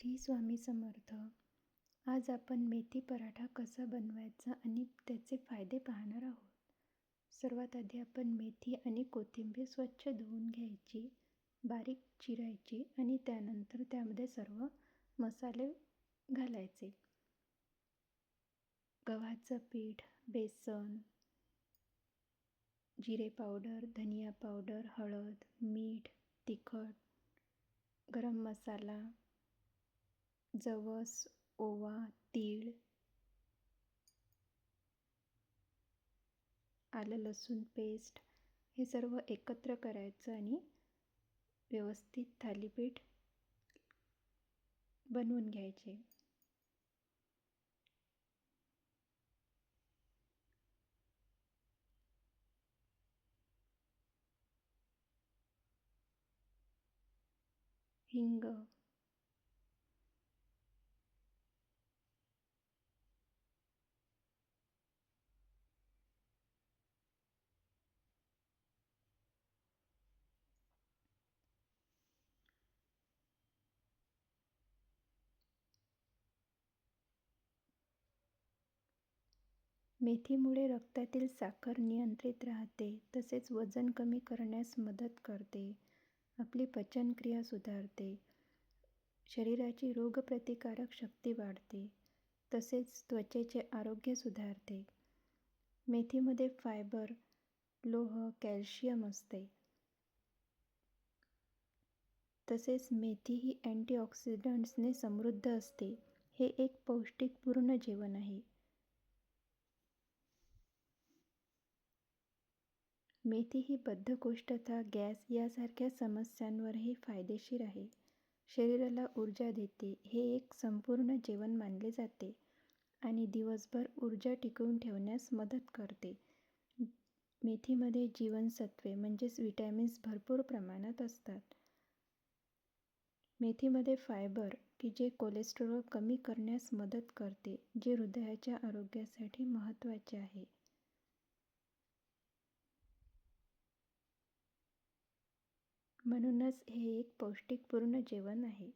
श्री स्वामी समर्थ. आज आपण मेथी पराठा कसा बनवायचा आणि त्याचे फायदे पाहणार आहोत. सर्वात आधी आपण मेथी आणि कोथिंबीर स्वच्छ धुवून घ्यायची, बारीक चिरायची आणि त्यानंतर त्यामध्ये सर्व मसाले घालायचे. गव्हाचं पीठ, बेसन, जिरे पावडर, धनिया पावडर, हळद, मीठ, तिखट, गरम मसाला, जवस, ओवा, तीळ, आलं लसूण पेस्ट हे सर्व एकत्र करायचं आणि व्यवस्थित थालीपीठ बनवून घ्यायचे. हिंग, मेथीमुळे रक्तातील साखर नियंत्रित राहते, तसेच वजन कमी करण्यास मदत करते. आपली पचनक्रिया सुधारते. शरीराची रोगप्रतिकारक शक्ती वाढते. तसेच त्वचेचे आरोग्य सुधारते. मेथीमध्ये फायबर, लोह, कॅल्शियम असते. तसेच मेथी ही अँटीऑक्सिडंट्सने समृद्ध असते. हे एक पौष्टिक पूर्ण जेवण आहे. मेथी ही बद्धकोष्ठता, गॅस यासारख्या समस्यांवरही फायदेशीर आहे. शरीराला ऊर्जा देते. हे एक संपूर्ण जेवण मानले जाते आणि दिवसभर ऊर्जा टिकवून ठेवण्यास मदत करते. मेथीमध्ये जीवनसत्त्वे म्हणजेच विटॅमिन्स भरपूर प्रमाणात असतात. मेथीमध्ये फायबर की जे कोलेस्टेरॉल कमी करण्यास मदत करते, जे हृदयाच्या आरोग्यासाठी महत्त्वाचे आहे. म्हणूनच हे एक पौष्टिकपूर्ण जेवण आहे.